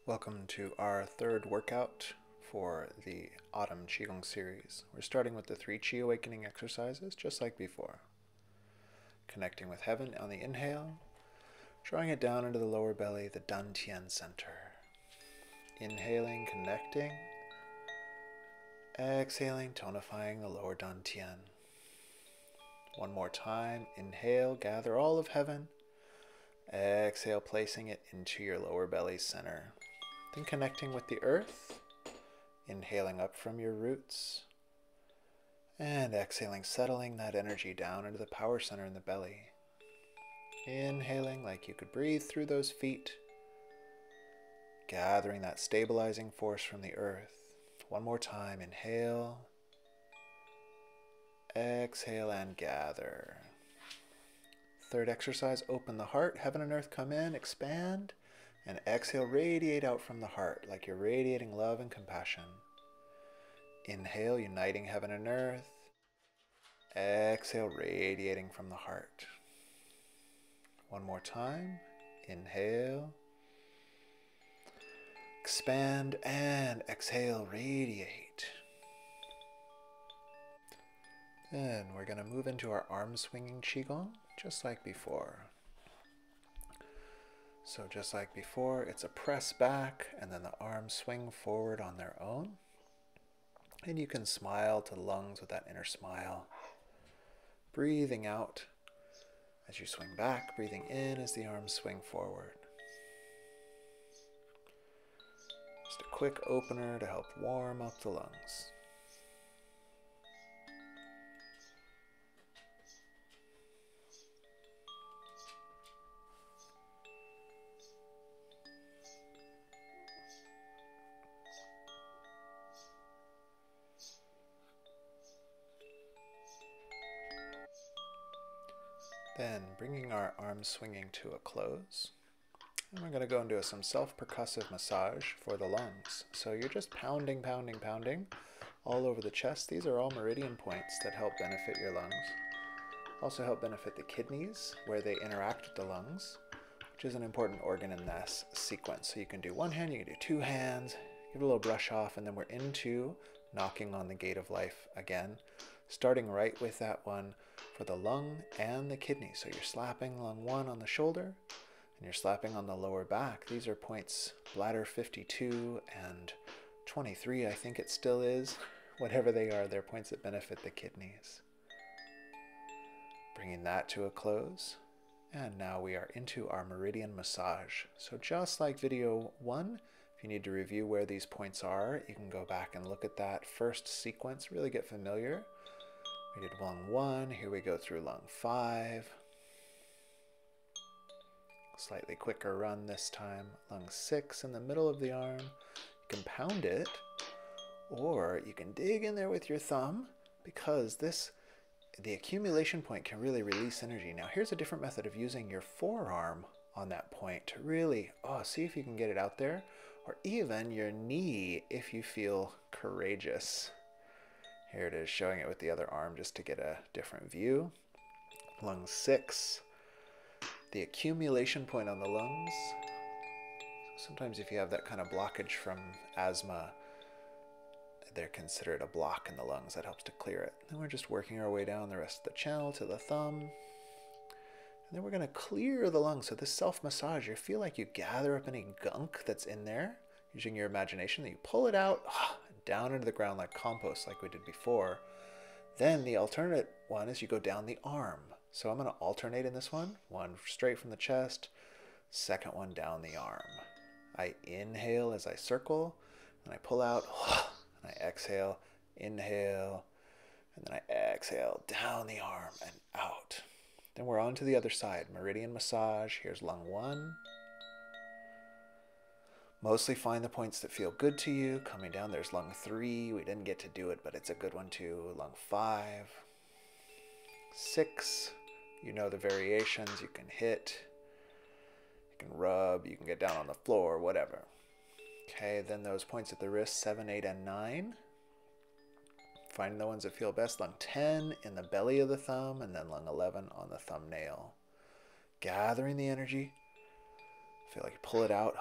Welcome to our third workout for the Autumn Qigong series. We're starting with the 3 Qi awakening exercises, just like before. Connecting with heaven on the inhale, drawing it down into the lower belly, the Dantian center. Inhaling, connecting. Exhaling, tonifying the lower Dantian. One more time, inhale, gather all of heaven. Exhale, placing it into your lower belly center. Then connecting with the earth, inhaling up from your roots, and exhaling, settling that energy down into the power center in the belly. Inhaling like you could breathe through those feet, gathering that stabilizing force from the earth. One more time, inhale, exhale, and gather. Third exercise, open the heart, heaven and earth come in, expand, and exhale, radiate out from the heart like you're radiating love and compassion. Inhale, uniting heaven and earth. Exhale, radiating from the heart. One more time. Inhale. Expand and exhale, radiate. Then we're going to move into our arm swinging Qigong, just like before. So just like before, it's a press back and then the arms swing forward on their own. And you can smile to the lungs with that inner smile. Breathing out as you swing back, breathing in as the arms swing forward. Just a quick opener to help warm up the lungs. Then bringing our arms swinging to a close. And we're going to go into some self-percussive massage for the lungs. So you're just pounding, pounding, pounding all over the chest. These are all meridian points that help benefit your lungs. Also help benefit the kidneys where they interact with the lungs, which is an important organ in this sequence. So you can do one hand, you can do two hands, give it a little brush off, and then we're into knocking on the gate of life again, starting right with that one for the lung and the kidney. So you're slapping lung 1 on the shoulder, and you're slapping on the lower back. These are points bladder 52 and 23, I think it still is. Whatever they are, they're points that benefit the kidneys. Bringing that to a close. And now we are into our meridian massage. So just like video 1, if you need to review where these points are, you can go back and look at that first sequence, really get familiar. We did lung 1, here we go through lung 5. Slightly quicker run this time. Lung 6 in the middle of the arm. You can pound it, or you can dig in there with your thumb, because the accumulation point can really release energy. Now here's a different method of using your forearm on that point to really, see if you can get it out there, or even your knee if you feel courageous. Here it is, showing it with the other arm just to get a different view. Lung 6, the accumulation point on the lungs. Sometimes if you have that kind of blockage from asthma, they're considered a block in the lungs. That helps to clear it. Then we're just working our way down the rest of the channel to the thumb. And then we're going to clear the lungs. So this self-massage, you feel like you gather up any gunk that's in there, using your imagination, then you pull it out, down into the ground like compost, like we did before. Then the alternate one is you go down the arm. So I'm going to alternate in this one. One straight from the chest, second one down the arm. I inhale as I circle, and I pull out, and I exhale, inhale, and then I exhale down the arm and out. Then we're on to the other side, meridian massage. Here's lung 1. Mostly find the points that feel good to you. Coming down, there's lung 3. We didn't get to do it, but it's a good one too. Lung 5. 6. You know the variations. You can hit. You can rub. You can get down on the floor, whatever. Okay, then those points at the wrist, 7, 8, and 9. Finding the ones that feel best. Lung 10 in the belly of the thumb, and then lung 11 on the thumbnail. Gathering the energy. Feel like you pull it out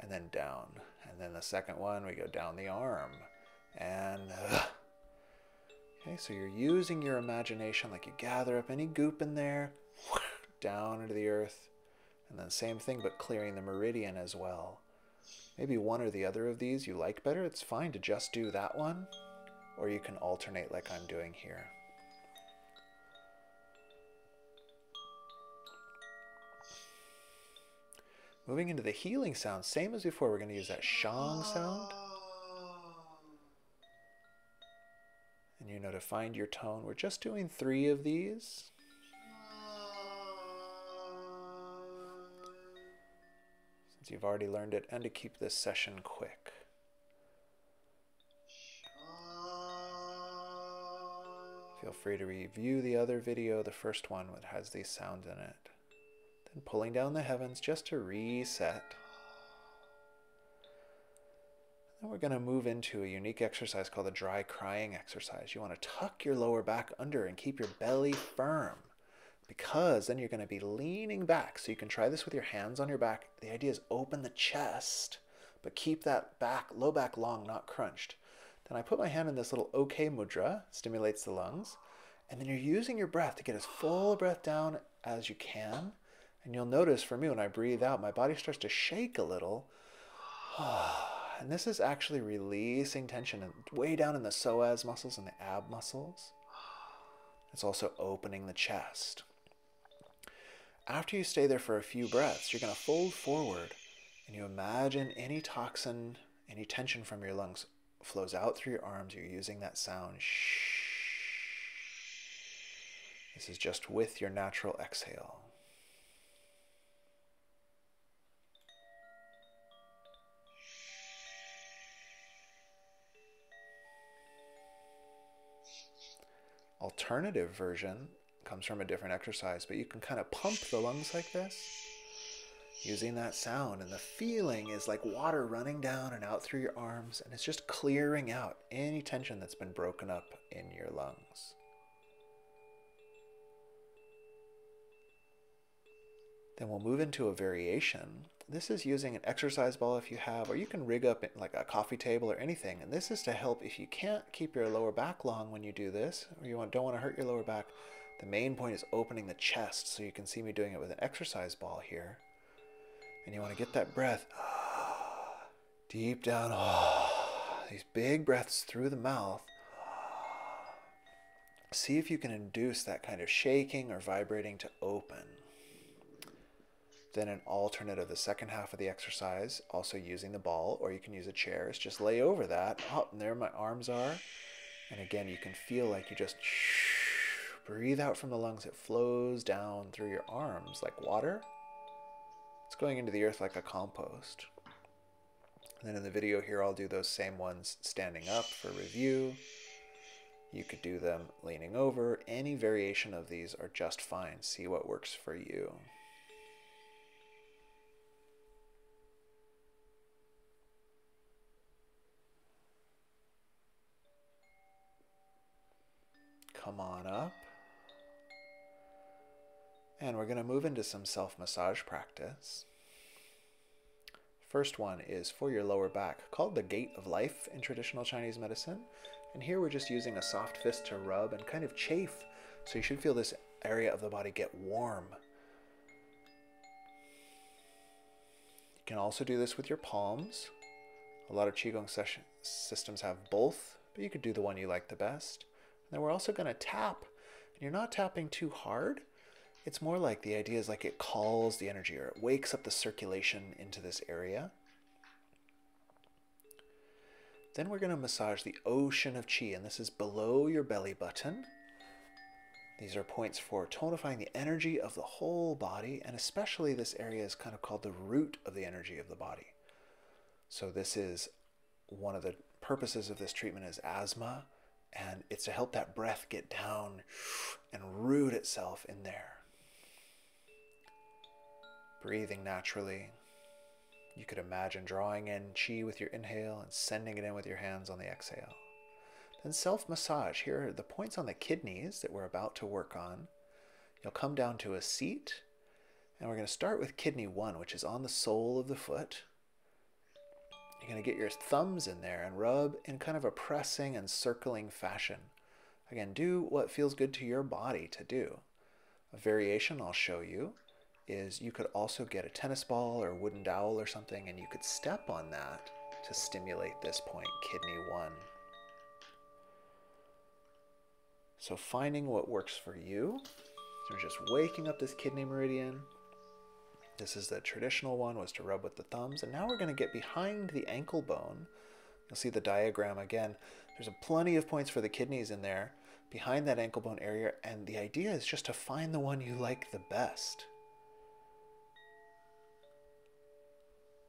and then down. And then the second one, we go down the arm. And okay, so you're using your imagination, like you gather up any goop in there, down into the earth. And then same thing, but clearing the meridian as well. Maybe one or the other of these you like better. It's fine to just do that one, or you can alternate like I'm doing here. Moving into the healing sound, same as before, we're going to use that shang sound. And you know, to find your tone, we're just doing 3 of these. Since you've already learned it, and to keep this session quick. Feel free to review the other video, the first one that has these sounds in it. Then pulling down the heavens just to reset. Then we're going to move into a unique exercise called the dry crying exercise. You want to tuck your lower back under and keep your belly firm, because then you're going to be leaning back. So you can try this with your hands on your back. The idea is open the chest, but keep that back, low back long, not crunched. Then I put my hand in this little OK mudra, stimulates the lungs. And then you're using your breath to get as full a breath down as you can. And you'll notice for me, when I breathe out, my body starts to shake a little. And this is actually releasing tension way down in the psoas muscles and the ab muscles. It's also opening the chest. After you stay there for a few breaths, you're going to fold forward and you imagine any toxin, any tension from your lungs flows out through your arms. You're using that sound. Shh. This is just with your natural exhale. Alternative version comes from a different exercise, but you can kind of pump the lungs like this using that sound, and the feeling is like water running down and out through your arms, and it's just clearing out any tension that's been broken up in your lungs. Then we'll move into a variation. This is using an exercise ball if you have, or you can rig up like a coffee table or anything. And this is to help if you can't keep your lower back long when you do this, or you don't want to hurt your lower back. The main point is opening the chest. So you can see me doing it with an exercise ball here. And you want to get that breath deep down. These big breaths through the mouth. See if you can induce that kind of shaking or vibrating to open. Then an alternate of the second half of the exercise, also using the ball, or you can use a chair, is just lay over that. Oh, and there my arms are. And again, you can feel like you just breathe out from the lungs. It flows down through your arms like water. It's going into the earth like a compost. And then in the video here, I'll do those same ones standing up for review. You could do them leaning over. Any variation of these are just fine. See what works for you. Come on up. And we're going to move into some self-massage practice. First one is for your lower back, called the gate of life in traditional Chinese medicine. And here we're just using a soft fist to rub and kind of chafe. So you should feel this area of the body get warm. You can also do this with your palms. A lot of Qigong systems have both, but you could do the one you like the best. And then we're also going to tap. And you're not tapping too hard. It's more like the idea is like it calls the energy, or it wakes up the circulation into this area. Then we're going to massage the ocean of qi, and this is below your belly button. These are points for tonifying the energy of the whole body, and especially this area is kind of called the root of the energy of the body. So this is one of the purposes of this treatment is asthma, and it's to help that breath get down and root itself in there. Breathing naturally. You could imagine drawing in qi with your inhale and sending it in with your hands on the exhale. Then self-massage. Here are the points on the kidneys that we're about to work on. You'll come down to a seat, And we're going to start with kidney 1, which is on the sole of the foot. You're going to get your thumbs in there and rub in kind of a pressing and circling fashion. Again, do what feels good to your body to do. A variation I'll show you is you could also get a tennis ball or a wooden dowel or something, and you could step on that to stimulate this point, kidney 1. So finding what works for you. So we're just waking up this kidney meridian. This is the traditional one, was to rub with the thumbs. And now we're going to get behind the ankle bone. You'll see the diagram again. There's plenty of points for the kidneys in there, behind that ankle bone area. And the idea is just to find the one you like the best.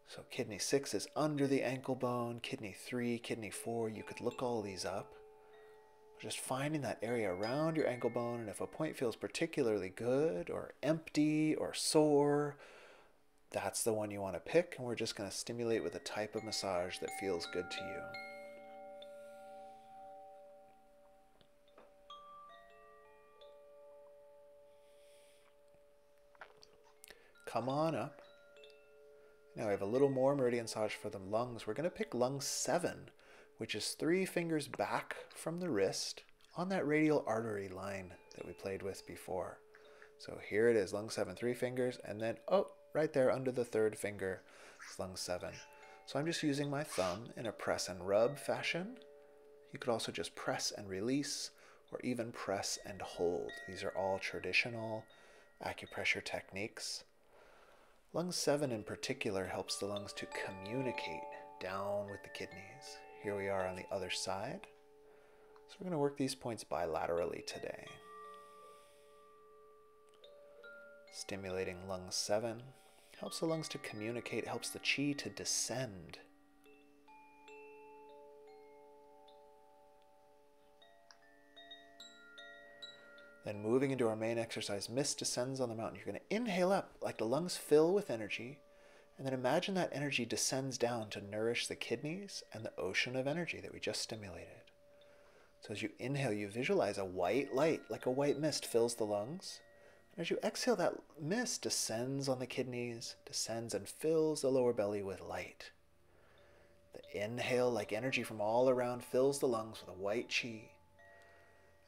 So kidney 6 is under the ankle bone, kidney 3, kidney 4. You could look all these up. Just finding that area around your ankle bone, and if a point feels particularly good or empty or sore, that's the one you want to pick, and we're just going to stimulate with a type of massage that feels good to you. Come on up. Now we have a little more meridian massage for the lungs. We're going to pick lung 7, which is 3 fingers back from the wrist on that radial artery line that we played with before. So here it is, lung 7, 3 fingers, and then, oh, right there under the 3rd finger is lung 7. So I'm just using my thumb in a press and rub fashion. You could also just press and release, or even press and hold. These are all traditional acupressure techniques. Lung 7 in particular helps the lungs to communicate down with the kidneys. Here we are on the other side. So we're going to work these points bilaterally today. Stimulating lung 7 helps the lungs to communicate, helps the chi to descend. Then moving into our main exercise, mist descends on the mountain. You're going to inhale up like the lungs fill with energy, and then imagine that energy descends down to nourish the kidneys and the ocean of energy that we just stimulated. So as you inhale, you visualize a white light, like a white mist, fills the lungs. And as you exhale, that mist descends on the kidneys, descends and fills the lower belly with light. The inhale, like energy from all around, fills the lungs with a white chi.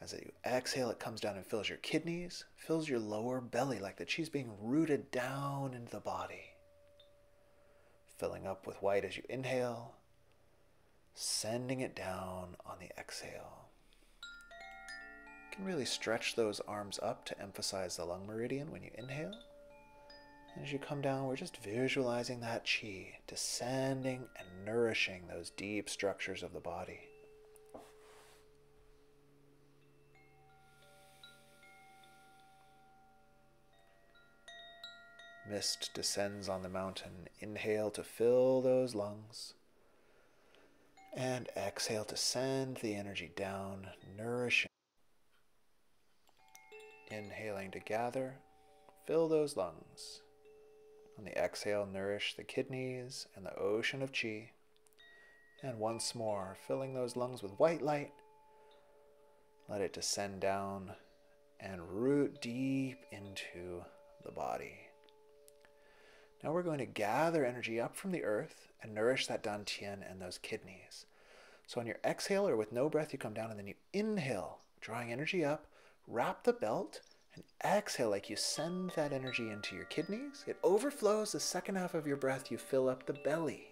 As you exhale, it comes down and fills your kidneys, fills your lower belly, like the chi is being rooted down into the body. Filling up with white as you inhale, sending it down on the exhale. You can really stretch those arms up to emphasize the lung meridian when you inhale. And as you come down, we're just visualizing that chi descending and nourishing those deep structures of the body. Mist descends on the mountain. Inhale to fill those lungs. And exhale to send the energy down, nourishing. Inhaling to gather, fill those lungs. On the exhale, nourish the kidneys and the ocean of chi. And once more, filling those lungs with white light. Let it descend down and root deep into the body. Now we're going to gather energy up from the earth and nourish that dantian and those kidneys. So on your exhale or with no breath, you come down and then you inhale, drawing energy up, wrap the belt, and exhale like you send that energy into your kidneys. It overflows. The second half of your breath, you fill up the belly.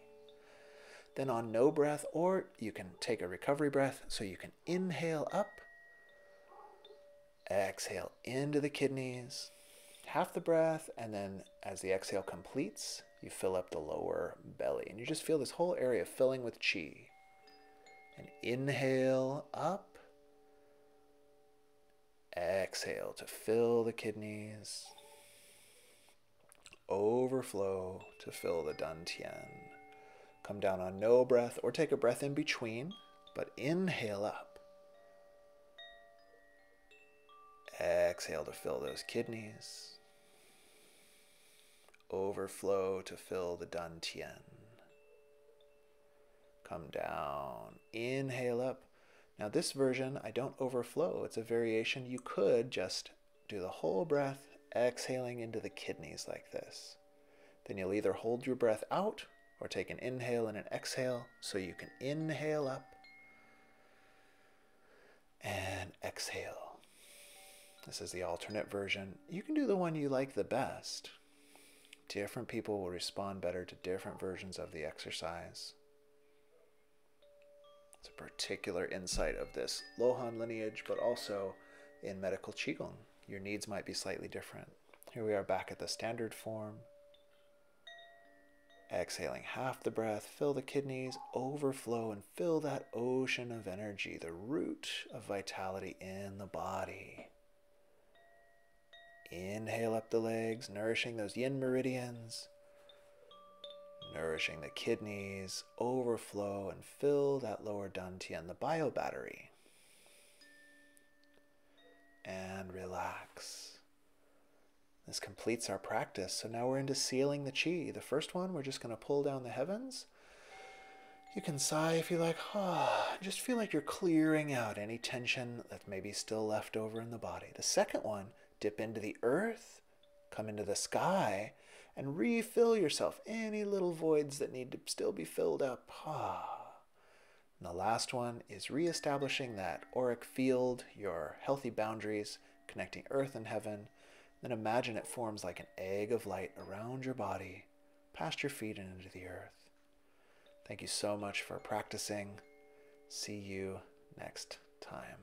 Then on no breath, or you can take a recovery breath, so you can inhale up, exhale into the kidneys, half the breath, and then as the exhale completes, you fill up the lower belly. And you just feel this whole area filling with chi. And inhale up, exhale to fill the kidneys, overflow to fill the dantian. Come down on no breath or take a breath in between, but inhale up. Exhale to fill those kidneys. Overflow to fill the dantian. Come down, inhale up. Now this version, I don't overflow. It's a variation. You could just do the whole breath, exhaling into the kidneys like this. Then you'll either hold your breath out or take an inhale and an exhale. So you can inhale up and exhale. This is the alternate version. You can do the one you like the best. Different people will respond better to different versions of the exercise. It's a particular insight of this Lohan lineage, but also in medical Qigong. Your needs might be slightly different. Here we are back at the standard form. Exhaling half the breath, fill the kidneys, overflow, and fill that ocean of energy, the root of vitality in the body. Inhale up the legs, nourishing those yin meridians, nourishing the kidneys, overflow, and fill that lower dantian, the bio battery. And relax. This completes our practice. So now we're into sealing the qi. The first one, we're just going to pull down the heavens. You can sigh if you like. Just feel like you're clearing out any tension that's maybe still left over in the body. The second one, dip into the earth, come into the sky, and refill yourself. Any little voids that need to still be filled up. And the last one is reestablishing that auric field, your healthy boundaries, connecting earth and heaven. Then imagine it forms like an egg of light around your body, past your feet and into the earth. Thank you so much for practicing. See you next time.